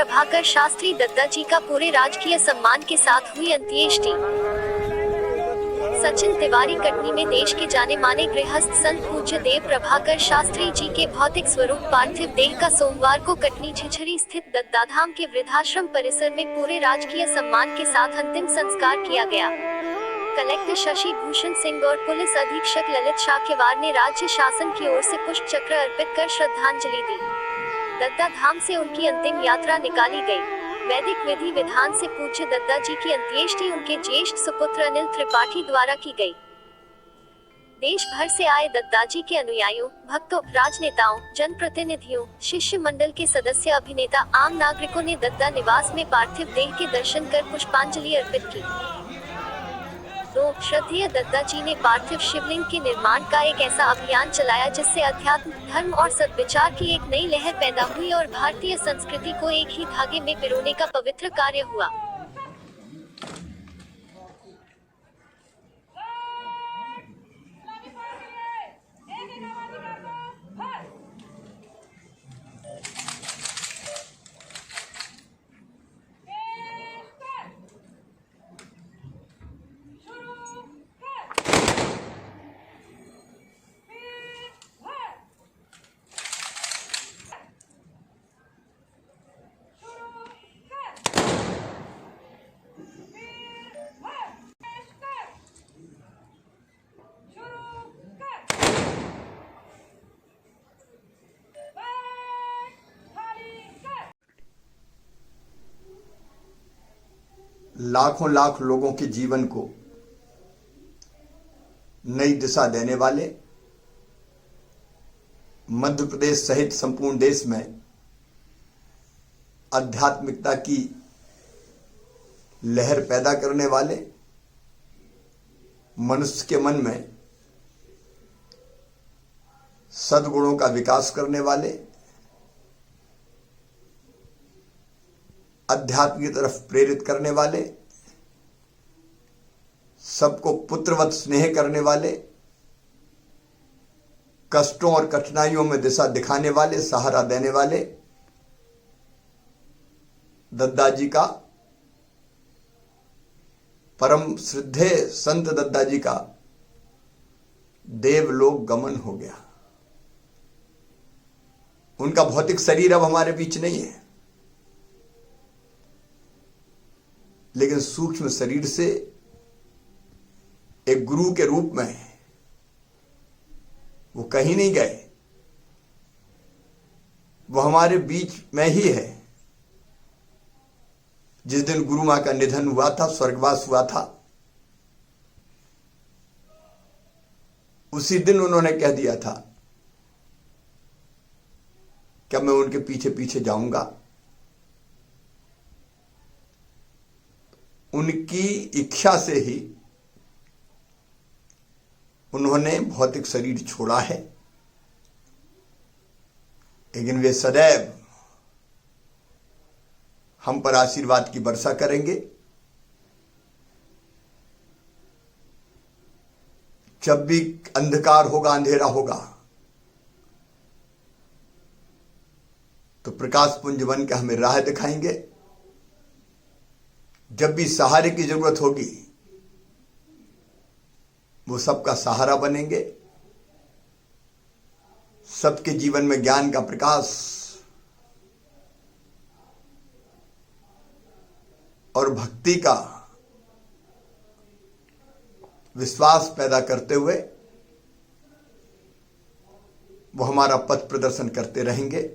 प्रभाकर शास्त्री दत्ता जी का पूरे राजकीय सम्मान के साथ हुई अंत्येष्टि। सचिन तिवारी कटनी में देश के जाने माने गृहस्थ संत पूज्य देव प्रभाकर शास्त्री जी के भौतिक स्वरूप पार्थिव देह का सोमवार को कटनी झिझरी स्थित दत्ताधाम के वृद्धाश्रम परिसर में पूरे राजकीय सम्मान के साथ अंतिम संस्कार किया गया। कलेक्टर शशि भूषण सिंह और पुलिस अधीक्षक ललित शाक्यवार ने राज्य शासन की ओर से पुष्प चक्र अर्पित कर श्रद्धांजलि दी। दत्ता धाम से उनकी अंतिम यात्रा निकाली गई। वैदिक विधि विधान से पूज्य दत्ता जी की अंत्येष्टि उनके ज्येष्ठ सुपुत्र अनिल त्रिपाठी द्वारा की गई। देश भर से आए दत्ता जी के अनुयायियों, भक्तों, राजनेताओं, जनप्रतिनिधियों, शिष्य मंडल के सदस्य, अभिनेता, आम नागरिकों ने दत्ता निवास में पार्थिव देह के दर्शन कर पुष्पांजलि अर्पित की। 2. श्रद्धेय दत्ता जी ने पार्थिव शिवलिंग के निर्माण का एक ऐसा अभियान चलाया जिससे अध्यात्म, धर्म और सद्विचार की एक नई लहर पैदा हुई और भारतीय संस्कृति को एक ही धागे में पिरोने का पवित्र कार्य हुआ। लाखों लाख लोगों के जीवन को नई दिशा देने वाले, मध्य प्रदेश सहित संपूर्ण देश में आध्यात्मिकता की लहर पैदा करने वाले, मनुष्य के मन में सद्गुणों का विकास करने वाले, अध्यात्म की तरफ प्रेरित करने वाले, सबको पुत्रवत स्नेह करने वाले, कष्टों और कठिनाइयों में दिशा दिखाने वाले, सहारा देने वाले दत्ता जी का, परम श्रद्धेय संत दत्ता जी का देवलोक गमन हो गया। उनका भौतिक शरीर अब हमारे बीच नहीं है, लेकिन सूक्ष्म शरीर से एक गुरु के रूप में वो कहीं नहीं गए, वो हमारे बीच में ही है। जिस दिन गुरु मां का निधन हुआ था, स्वर्गवास हुआ था, उसी दिन उन्होंने कह दिया था कि मैं उनके पीछे पीछे जाऊंगा। उनकी इच्छा से ही उन्होंने भौतिक शरीर छोड़ा है, लेकिन वे सदैव हम पर आशीर्वाद की वर्षा करेंगे। जब भी अंधकार होगा, अंधेरा होगा, तो प्रकाश पुंज बन के हमें राह दिखाएंगे। जब भी सहारे की जरूरत होगी, वो सबका सहारा बनेंगे। सबके जीवन में ज्ञान का प्रकाश और भक्ति का विश्वास पैदा करते हुए वो हमारा पथ प्रदर्शन करते रहेंगे।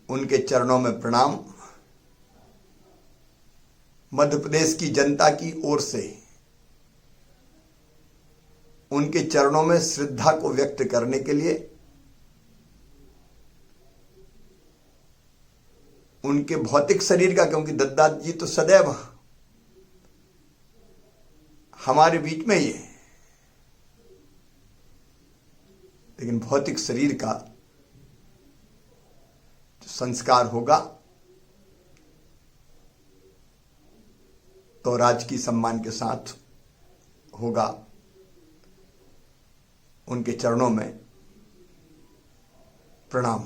उनके चरणों में प्रणाम। मध्य प्रदेश की जनता की ओर से उनके चरणों में श्रद्धा को व्यक्त करने के लिए उनके भौतिक शरीर का, क्योंकि दत्ता जी तो सदैव हमारे बीच में ही है, लेकिन भौतिक शरीर का जो संस्कार होगा तो राजकीय सम्मान के साथ होगा। उनके चरणों में प्रणाम।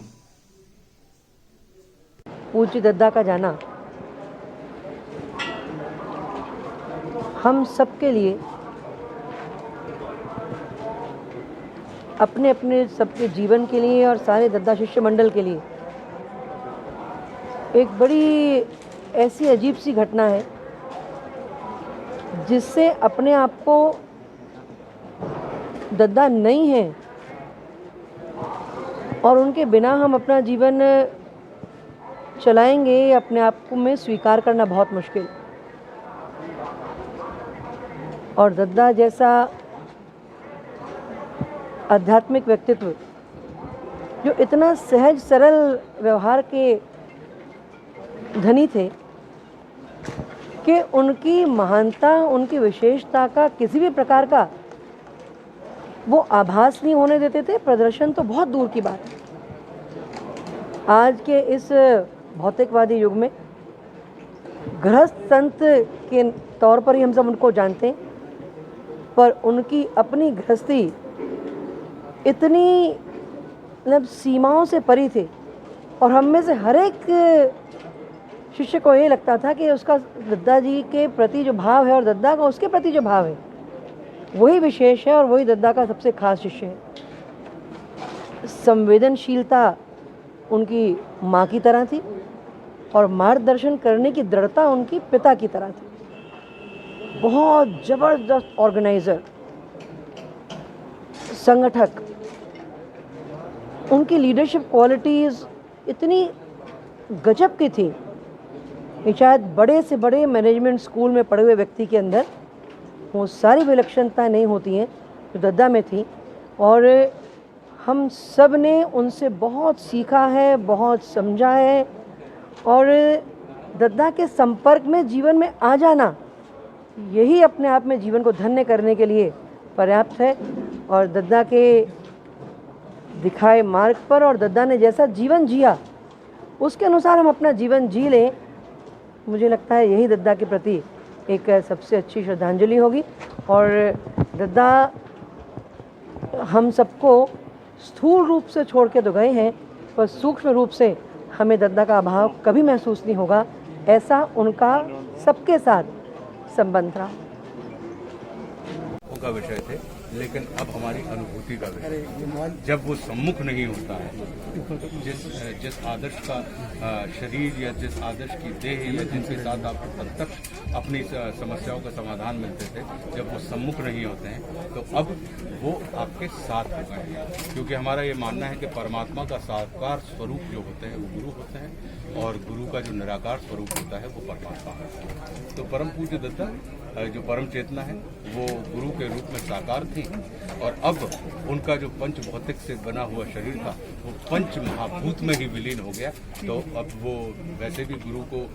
पूज्य दद्दा का जाना हम सबके लिए, अपने अपने सबके जीवन के लिए और सारे दद्दा शिष्य मंडल के लिए एक बड़ी ऐसी अजीब सी घटना है जिससे अपने आप को दद्दा नहीं है और उनके बिना हम अपना जीवन चलाएंगे, अपने आप को में स्वीकार करना बहुत मुश्किल। और दद्दा जैसा आध्यात्मिक व्यक्तित्व जो इतना सहज सरल व्यवहार के धनी थे कि उनकी महानता, उनकी विशेषता का किसी भी प्रकार का वो आभास नहीं होने देते थे, प्रदर्शन तो बहुत दूर की बात है। आज के इस भौतिकवादी युग में गृहस्थ संत के तौर पर ही हम सब उनको जानते हैं, पर उनकी अपनी गृहस्थी इतनी मतलब सीमाओं से परी थे और हम में से हर एक शिष्य को ये लगता था कि उसका दद्दा जी के प्रति जो भाव है और दद्दा का उसके प्रति जो भाव है वही विशेष है और वही दद्दा का सबसे खास शिष्य है। संवेदनशीलता उनकी माँ की तरह थी और मार्गदर्शन करने की दृढ़ता उनकी पिता की तरह थी। बहुत ज़बरदस्त ऑर्गेनाइज़र, संगठक, उनकी लीडरशिप क्वालिटीज़ इतनी गजब की थी कि शायद बड़े से बड़े मैनेजमेंट स्कूल में पढ़े हुए व्यक्ति के अंदर वो सारी विलक्षणताएं नहीं होती हैं जो दद्दा में थी। और हम सब ने उनसे बहुत सीखा है, बहुत समझा है और दद्दा के संपर्क में जीवन में आ जाना यही अपने आप में जीवन को धन्य करने के लिए पर्याप्त है। और दद्दा के दिखाए मार्ग पर और दद्दा ने जैसा जीवन जिया उसके अनुसार हम अपना जीवन जी लें, मुझे लगता है यही दद्दा के प्रति एक सबसे अच्छी श्रद्धांजलि होगी। और दद्दा हम सबको स्थूल रूप से छोड़ के तो गए हैं, पर सूक्ष्म रूप से हमें दद्दा का अभाव कभी महसूस नहीं होगा, ऐसा उनका सबके साथ संबंध रहा। का विषय थे, लेकिन अब हमारी अनुभूति का विषय। जब वो सम्मुख नहीं होता है, जिस आदर्श का शरीर या जिस आदर्श की देह या जिनके साथ आपको प्रत्यक्ष अपनी समस्याओं का समाधान मिलते थे, जब वो सम्मुख नहीं होते हैं तो अब वो आपके साथ हो गए हैं। क्योंकि हमारा ये मानना है कि परमात्मा का साकार स्वरूप जो होते हैं वो गुरु होते हैं और गुरु का जो निराकार स्वरूप होता है वो परमात्मा होता है। तो परम पूज्य दत्ता जो परम चेतना है वो गुरु के रूप में साकार थी और अब उनका जो पंच भौतिक से बना हुआ शरीर था वो पंच महाभूत में ही विलीन हो गया। तो अब वो वैसे भी गुरु को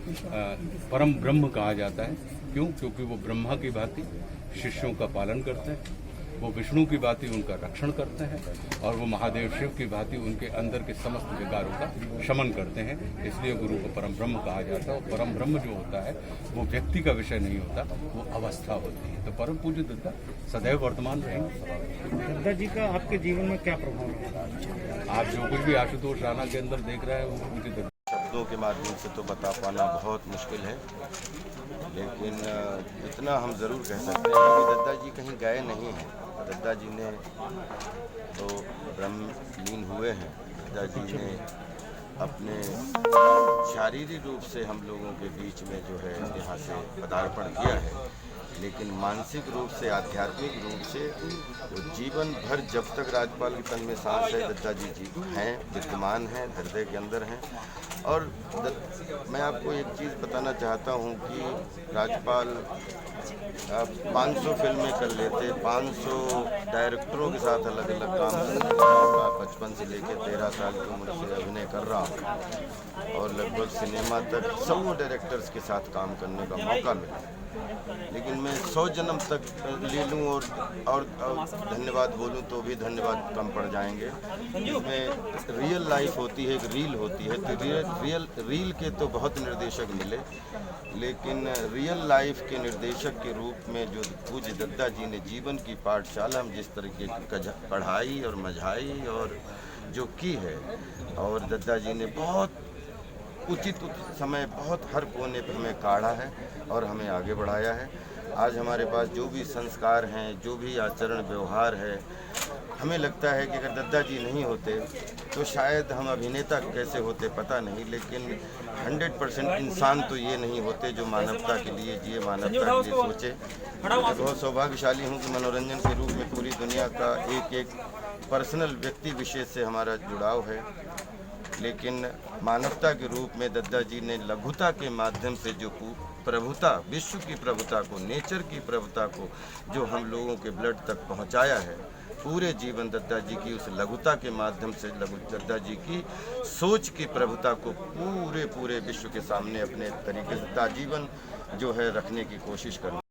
परम ब्रह्म कहा जाता है। क्यों? क्योंकि वो ब्रह्मा की भांति शिष्यों का पालन करते हैं, वो विष्णु की भांति उनका रक्षण करते हैं और वो महादेव शिव की भांति उनके अंदर के समस्त विकारों का शमन करते हैं। इसलिए गुरु को परम ब्रह्म कहा जाता है। और परम ब्रह्म जो होता है वो व्यक्ति का विषय नहीं होता, वो अवस्था होती है। तो परम पूज्य दत्ता सदैव वर्तमान रहेंगे। दद्दा जी का आपके जीवन में क्या प्रभाव है? आप जो कुछ भी आशुतोष राणा के अंदर देख रहे हैं वो पूज्य दत्ता। शब्दों के माध्यम से तो बता पाना बहुत मुश्किल है, लेकिन इतना हम ज़रूर कह सकते हैं कि दद्दा जी कहीं गए नहीं हैं। दद्दा जी ने तो ब्रह्मलीन हुए हैं। दद्दा जी ने अपने शारीरिक रूप से हम लोगों के बीच में जो है यहाँ से पदार्पण किया है, लेकिन मानसिक रूप से, आध्यात्मिक रूप से वो जीवन भर जब तक राज्यपाल के तन में सांस है दद्दा जी हैं, विद्यमान हैं, हृदय के अंदर हैं। और मैं आपको एक चीज़ बताना चाहता हूँ कि राज्यपाल 500 फिल्में कर लेते, 500 डायरेक्टरों के साथ अलग अलग काम करने का मौका, बचपन से लेकर 13 साल की उम्र से अभिनय कर रहा हूँ और लगभग सिनेमा तक सब डायरेक्टर्स के साथ काम करने का मौका मिला। लेकिन मैं 100 जन्म तक ले लूँ और धन्यवाद बोलूँ तो भी धन्यवाद कम पड़ जाएंगे। इसमें रियल लाइफ होती है, एक रील होती है। तो रील के तो बहुत निर्देशक मिले, लेकिन रियल लाइफ के निर्देशक के रूप में जो पूज्य दद्दा जी ने जीवन की पाठशाला में जिस तरीके की पढ़ाई और मझाई और जो की है, और दद्दा जी ने बहुत उचित समय बहुत हर कोने पर हमें काढ़ा है और हमें आगे बढ़ाया है। आज हमारे पास जो भी संस्कार हैं, जो भी आचरण व्यवहार है, हमें लगता है कि अगर दद्दा जी नहीं होते तो शायद हम अभिनेता कैसे होते पता नहीं, लेकिन 100% इंसान तो ये नहीं होते जो मानवता के लिए जिए, मानवता के लिए सोचे। मैं बहुत सौभाग्यशाली हूँ कि मनोरंजन के रूप में पूरी दुनिया का एक पर्सनल व्यक्ति विशेष से हमारा जुड़ाव है, लेकिन मानवता के रूप में दद्दा जी ने लघुता के माध्यम से जो प्रभुता, विश्व की प्रभुता को, नेचर की प्रभुता को जो हम लोगों के ब्लड तक पहुंचाया है, पूरे जीवन दद्दा जी की उस लघुता के माध्यम से दद्दा जी की सोच की प्रभुता को पूरे विश्व के सामने अपने तरीके से ताजीवन जो है रखने की कोशिश करूँगा।